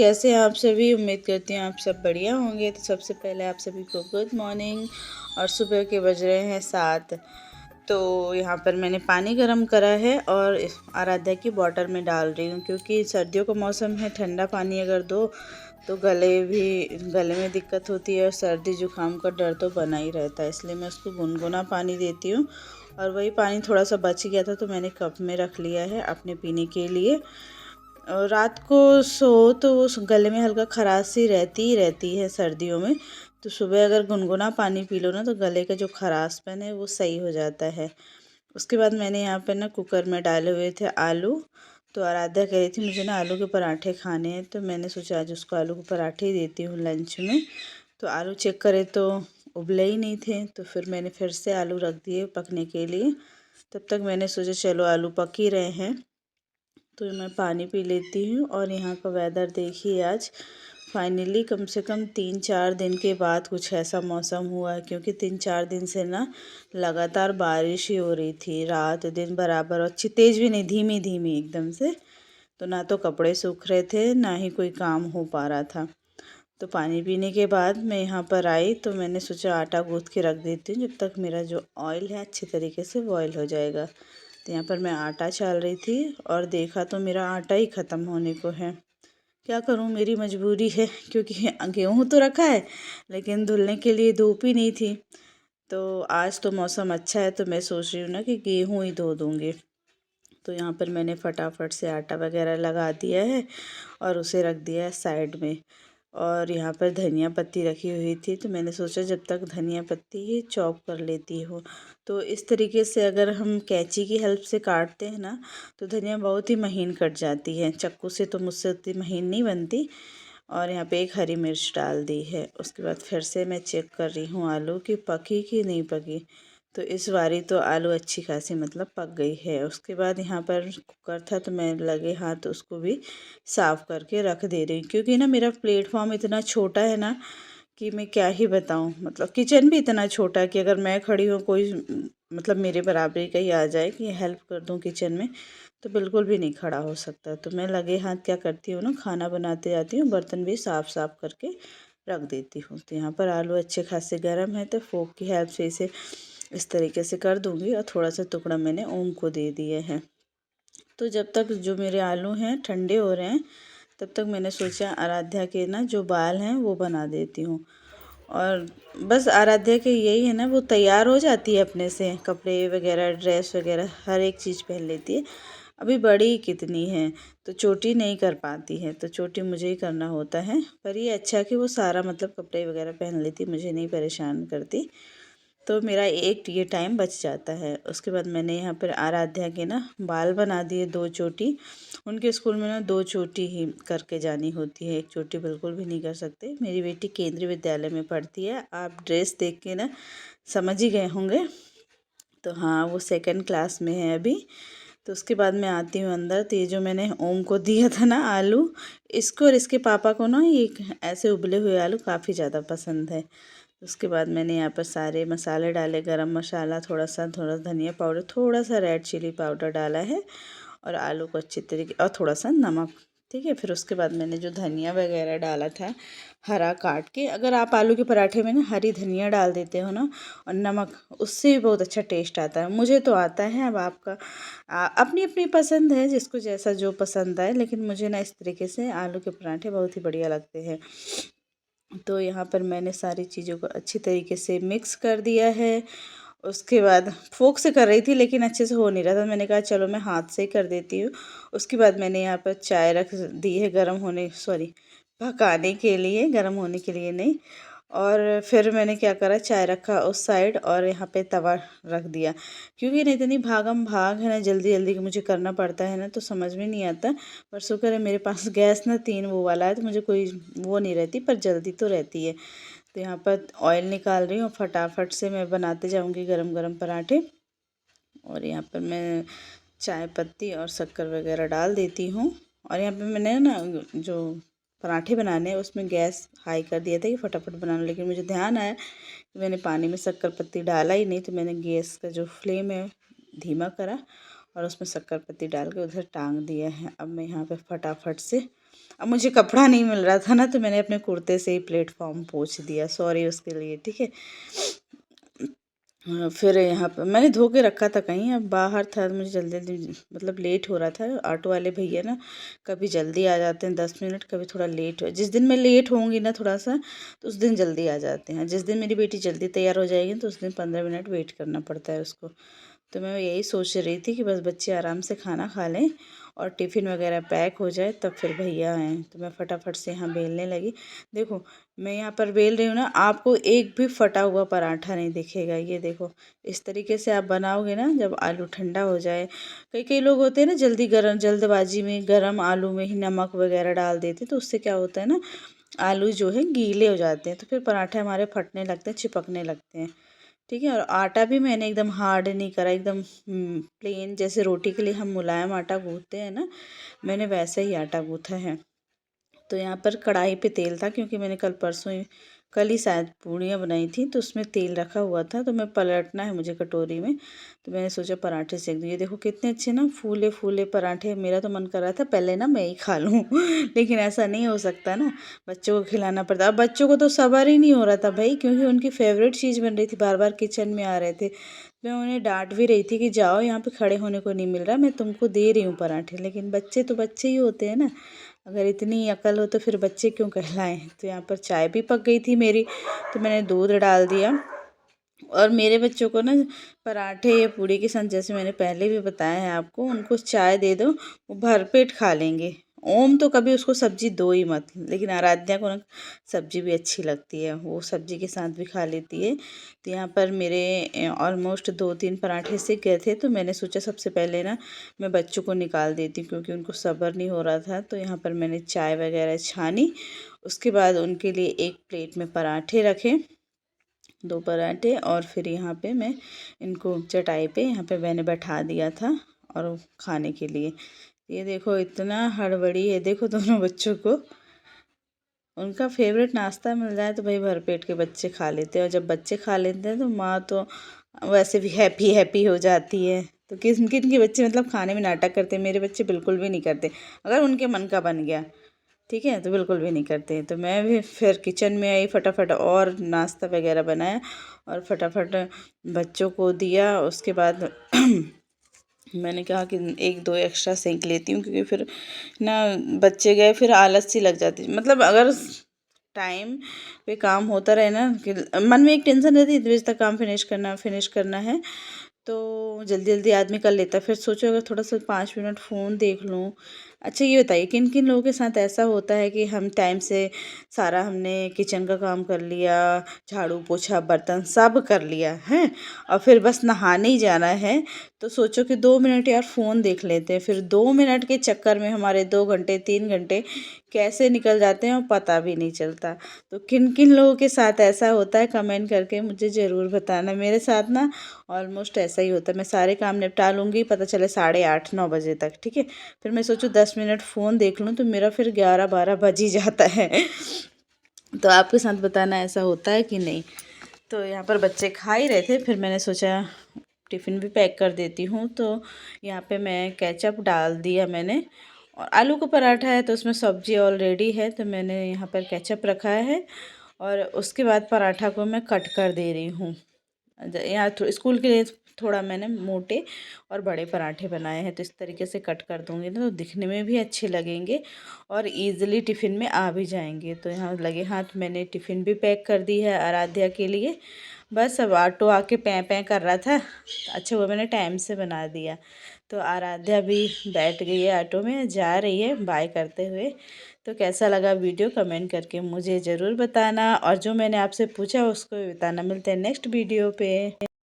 कैसे हैं आप सभी। उम्मीद करती हूँ आप सब बढ़िया होंगे। तो सबसे पहले आप सभी को गुड मॉर्निंग। और सुबह के बज रहे हैं 7। तो यहाँ पर मैंने पानी गर्म करा है और आराध्या की बॉटल में डाल रही हूँ, क्योंकि सर्दियों का मौसम है। ठंडा पानी अगर दो तो गले में दिक्कत होती है और सर्दी जुकाम का डर तो बना ही रहता है। इसलिए मैं उसको गुनगुना पानी देती हूँ। और वही पानी थोड़ा सा बच गया था तो मैंने कप में रख लिया है अपने पीने के लिए। और रात को सो तो वो गले में हल्का खराश सी रहती ही रहती है सर्दियों में। तो सुबह अगर गुनगुना पानी पी लो ना तो गले का जो खराशपन है वो सही हो जाता है। उसके बाद मैंने यहाँ पर ना कुकर में डाले हुए थे आलू। तो आराध्या कह रही थी मुझे ना आलू के पराठे खाने हैं, तो मैंने सोचा आज उसको आलू के पराठे ही देती हूँ लंच में। तो आलू चेक करे तो उबले ही नहीं थे, तो फिर मैंने फिर से आलू रख दिए पकने के लिए। तब तक मैंने सोचा चलो आलू पक ही रहे हैं तो मैं पानी पी लेती हूँ। और यहाँ का वेदर देखिए, आज फाइनली कम से कम 3-4 दिन के बाद कुछ ऐसा मौसम हुआ है, क्योंकि 3-4 दिन से ना लगातार बारिश ही हो रही थी, रात दिन बराबर। और अच्छी तेज़ भी नहीं, धीमी धीमी एकदम से। तो ना तो कपड़े सूख रहे थे ना ही कोई काम हो पा रहा था। तो पानी पीने के बाद मैं यहाँ पर आई तो मैंने सोचा आटा गूँथ के रख देती हूँ, जब तक मेरा जो ऑयल है अच्छे तरीके से बॉयल हो जाएगा। तो यहाँ पर मैं आटा चाल रही थी और देखा तो मेरा आटा ही ख़त्म होने को है। क्या करूँ, मेरी मजबूरी है, क्योंकि गेहूँ तो रखा है लेकिन धुलने के लिए धूप ही नहीं थी। तो आज तो मौसम अच्छा है तो मैं सोच रही हूँ ना कि गेहूँ ही धो दूँगी। तो यहाँ पर मैंने फटाफट से आटा वगैरह लगा दिया है और उसे रख दिया है साइड में। और यहाँ पर धनिया पत्ती रखी हुई थी तो मैंने सोचा जब तक धनिया पत्ती ही चॉप कर लेती हूँ। तो इस तरीके से अगर हम कैंची की हेल्प से काटते हैं ना तो धनिया बहुत ही महीन कट जाती है। चाकू से तो मुझसे उतनी महीन नहीं बनती। और यहाँ पे एक हरी मिर्च डाल दी है। उसके बाद फिर से मैं चेक कर रही हूँ आलू की पकी कि नहीं पकी। तो इस बारी तो आलू अच्छी खासी मतलब पक गई है। उसके बाद यहाँ पर कुकर था तो मैं लगे हाथ उसको भी साफ़ करके रख दे रही हूँ, क्योंकि ना मेरा प्लेटफॉर्म इतना छोटा है ना कि मैं क्या ही बताऊँ। मतलब किचन भी इतना छोटा है कि अगर मैं खड़ी हूँ कोई मतलब मेरे बराबरी का ही आ जाए कि हेल्प कर दूँ किचन में, तो बिल्कुल भी नहीं खड़ा हो सकता। तो मैं लगे हाथ क्या करती हूँ ना, खाना बनाते जाती हूँ, बर्तन भी साफ़ साफ़ करके रख देती हूँ। तो यहाँ पर आलू अच्छे खासे गर्म है तो फोक की हेल्प से इसे इस तरीके से कर दूँगी। और थोड़ा सा टुकड़ा मैंने ओम को दे दिए हैं। तो जब तक जो मेरे आलू हैं ठंडे हो रहे हैं तब तक मैंने सोचा आराध्या के ना जो बाल हैं वो बना देती हूँ। और बस आराध्या के यही है ना, वो तैयार हो जाती है अपने से, कपड़े वगैरह ड्रेस वगैरह हर एक चीज़ पहन लेती है। अभी बड़ी कितनी है तो चोटी नहीं कर पाती है, तो चोटी मुझे ही करना होता है। पर ये अच्छा कि वो सारा मतलब कपड़े वगैरह पहन लेती, मुझे नहीं परेशान करती। तो मेरा एक ये टाइम बच जाता है। उसके बाद मैंने यहाँ पर आराध्या के ना बाल बना दिए 2 चोटी। उनके स्कूल में ना 2 चोटी ही करके जानी होती है, 1 चोटी बिल्कुल भी नहीं कर सकते। मेरी बेटी केंद्रीय विद्यालय में पढ़ती है, आप ड्रेस देख के ना समझ ही गए होंगे। तो हाँ, वो 2nd क्लास में है अभी। तो उसके बाद मैं आती हूँ अंदर। तो ये जो मैंने ओम को दिया था ना आलू, इसको और इसके पापा को ना ये ऐसे उबले हुए आलू काफ़ी ज़्यादा पसंद है। उसके बाद मैंने यहाँ पर सारे मसाले डाले, गरम मसाला, थोड़ा धनिया पाउडर, थोड़ा सा रेड चिली पाउडर डाला है और आलू को अच्छी तरीके और थोड़ा सा नमक। ठीक है, फिर उसके बाद मैंने जो धनिया वगैरह डाला था हरा काट के, अगर आप आलू के पराठे में ना हरी धनिया डाल देते हो ना और नमक, उससे भी बहुत अच्छा टेस्ट आता है। मुझे तो आता है, अब आपका अपनी अपनी पसंद है, जिसको जैसा जो पसंद आए। लेकिन मुझे ना इस तरीके से आलू के पराठे बहुत ही बढ़िया लगते हैं। तो यहाँ पर मैंने सारी चीज़ों को अच्छी तरीके से मिक्स कर दिया है। उसके बाद फोक से कर रही थी लेकिन अच्छे से हो नहीं रहा था, मैंने कहा चलो मैं हाथ से ही कर देती हूँ। उसके बाद मैंने यहाँ पर चाय रख दी है गर्म होने, सॉरी पकाने के लिए, गर्म होने के लिए नहीं। और फिर मैंने क्या करा, चाय रखा उस साइड और यहाँ पे तवा रख दिया, क्योंकि नहीं इतनी भागम भाग है ना, जल्दी जल्दी मुझे करना पड़ता है ना, तो समझ में नहीं आता। पर शुक्र है मेरे पास गैस ना 3 वो वाला है, तो मुझे कोई वो नहीं रहती, पर जल्दी तो रहती है। तो यहाँ पर ऑयल निकाल रही हूँ, फटाफट से मैं बनाते जाऊँगी गरम गरम पराठे। और यहाँ पर मैं चाय पत्ती और शक्कर वगैरह डाल देती हूँ। और यहाँ पे मैंने ना जो पराठे बनाने हैं उसमें गैस हाई कर दिया था कि फटाफट बनाना, लेकिन मुझे ध्यान आया कि मैंने पानी में शक्कर पत्ती डाला ही नहीं, तो मैंने गैस का जो फ्लेम है धीमा करा और उसमें शक्कर पत्ती डाल के उधर टांग दिया है। अब मैं यहाँ पे फटाफट से अब मुझे कपड़ा नहीं मिल रहा था ना, तो मैंने अपने कुर्ते से ही प्लेटफॉर्म पोंछ दिया, सॉरी उसके लिए, ठीक है। फिर यहाँ पर मैंने धो के रखा था कहीं, अब बाहर था, मुझे जल्दी जल्दी मतलब लेट हो रहा था। ऑटो वाले भैया ना कभी जल्दी आ जाते हैं 10 मिनट, कभी थोड़ा लेट हो, जिस दिन मैं लेट होंगी ना थोड़ा सा, तो उस दिन जल्दी आ जाते हैं। जिस दिन मेरी बेटी जल्दी तैयार हो जाएगी तो उस दिन 15 मिनट वेट करना पड़ता है उसको। तो मैं यही सोच रही थी कि बस बच्चे आराम से खाना खा लें और टिफ़िन वगैरह पैक हो जाए, तब फिर भैया आएँ। तो मैं फटाफट से यहाँ बेलने लगी। देखो मैं यहाँ पर बेल रही हूँ ना, आपको एक भी फटा हुआ पराठा नहीं दिखेगा। ये देखो, इस तरीके से आप बनाओगे ना, जब आलू ठंडा हो जाए, कई कई लोग होते हैं ना जल्दबाजी में गरम आलू में ही नमक वगैरह डाल देते हैं, तो उससे क्या होता है ना, आलू जो है गीले हो जाते हैं, तो फिर पराठे हमारे फटने लगते हैं, चिपकने लगते हैं। ठीक है। और आटा भी मैंने एकदम हार्ड नहीं करा, एकदम प्लेन, जैसे रोटी के लिए हम मुलायम आटा गूँथते हैं ना, मैंने वैसे ही आटा गूँथा है। तो यहाँ पर कढ़ाई पे तेल था, क्योंकि मैंने कल ही शायद पूड़ियाँ बनाई थी, तो उसमें तेल रखा हुआ था, तो मैं पलटना है मुझे कटोरी में। तो मैंने सोचा पराठे सेक दूँ। ये देखो कितने अच्छे ना फूले फूले पराठे। मेरा तो मन कर रहा था पहले ना मैं ही खा लूँ लेकिन ऐसा नहीं हो सकता ना, बच्चों को खिलाना पड़ता। अब बच्चों को तो सब्र ही नहीं हो रहा था भाई, क्योंकि उनकी फेवरेट चीज़ बन रही थी, बार बार किचन में आ रहे थे। मैं उन्हें डांट भी रही थी कि जाओ, यहाँ पे खड़े होने को नहीं मिल रहा, मैं तुमको दे रही हूँ पराठे। लेकिन बच्चे तो बच्चे ही होते हैं ना, अगर इतनी अकल हो तो फिर बच्चे क्यों कहलाएं। तो यहाँ पर चाय भी पक गई थी मेरी, तो मैंने दूध डाल दिया। और मेरे बच्चों को ना पराठे या पूड़ी के साथ, जैसे मैंने पहले भी बताया है आपको, उनको चाय दे दो वो भरपेट खा लेंगे। ओम तो कभी उसको सब्जी दो ही मत, लेकिन आराध्या को ना सब्जी भी अच्छी लगती है, वो सब्जी के साथ भी खा लेती है। तो यहाँ पर मेरे ऑलमोस्ट 2-3 पराठे सिक गए थे, तो मैंने सोचा सबसे पहले ना मैं बच्चों को निकाल देती हूँ, क्योंकि उनको सब्र नहीं हो रहा था। तो यहाँ पर मैंने चाय वगैरह छानी, उसके बाद उनके लिए एक प्लेट में पराठे रखे, 2 पराठे, और फिर यहाँ पे मैं इनको चटाई पे यहाँ पे मैंने बैठा दिया था और खाने के लिए। ये देखो इतना हड़बड़ी है, देखो दोनों बच्चों को, उनका फेवरेट नाश्ता मिल जाए तो भाई भरपेट के बच्चे खा लेते हैं, और जब बच्चे खा लेते हैं तो माँ तो वैसे भी हैप्पी हैप्पी हो जाती है। तो किन किन के बच्चे मतलब खाने में नाटक करते हैं, मेरे बच्चे बिल्कुल भी नहीं करते। अगर उनके मन का बन गया, ठीक है, तो बिल्कुल भी नहीं करते। तो मैं भी फिर किचन में आई, फटाफट और नाश्ता वगैरह बनाया और फटाफट बच्चों को दिया। उसके बाद मैंने कहा कि 1-2 एक्स्ट्रा सेंक लेती हूँ, क्योंकि फिर ना बच्चे गए फिर आलस सी लग जाती है। मतलब अगर टाइम पे काम होता रहे ना, कि मन में एक टेंशन रहती है इतने बजे तक काम फिनिश करना है, तो जल्दी जल्दी आदमी कर लेता है। फिर सोचो अगर थोड़ा सा 5 मिनट फ़ोन देख लूँ। अच्छा ये बताइए किन किन लोगों के साथ ऐसा होता है कि हम टाइम से सारा हमने किचन का काम कर लिया, झाड़ू पोछा बर्तन सब कर लिया है, और फिर बस नहाने ही जाना है, तो सोचो कि 2 मिनट यार फ़ोन देख लेते हैं, फिर 2 मिनट के चक्कर में हमारे 2 घंटे 3 घंटे कैसे निकल जाते हैं और पता भी नहीं चलता। तो किन किन लोगों के साथ ऐसा होता है कमेंट करके मुझे ज़रूर बताना। मेरे साथ ना ऑलमोस्ट ऐसा ही होता है, मैं सारे काम निपटा लूँगी, पता चले 8:30-9 बजे तक, ठीक है। फिर मैं सोचूँ 10 मिनट फ़ोन देख लूँ, तो मेरा फिर 11-12 बज ही जाता है तो आपके साथ बताना ऐसा होता है कि नहीं। तो यहाँ पर बच्चे खा ही रहे थे, फिर मैंने सोचा टिफ़िन भी पैक कर देती हूँ। तो यहाँ पे मैं केचप डाल दिया मैंने, और आलू का पराठा है तो उसमें सब्ज़ी ऑलरेडी है, तो मैंने यहाँ पर केचप रखा है, और उसके बाद पराठा को मैं कट कर दे रही हूँ। यहाँ स्कूल के लिए थोड़ा मैंने मोटे और बड़े पराठे बनाए हैं, तो इस तरीके से कट कर दूँगी ना, तो दिखने में भी अच्छे लगेंगे और ईज़िली टिफ़िन में आ भी जाएंगे। तो यहाँ लगे हाथ मैंने टिफ़िन भी पैक कर दी है आराध्या के लिए। बस अब ऑटो आके पैं पैं कर रहा था, अच्छा वो मैंने टाइम से बना दिया। तो आराध्या भी बैठ गई है ऑटो में, जा रही है बाय करते हुए। तो कैसा लगा वीडियो कमेंट करके मुझे ज़रूर बताना, और जो मैंने आपसे पूछा उसको भी बताना। मिलते हैं नेक्स्ट वीडियो पे।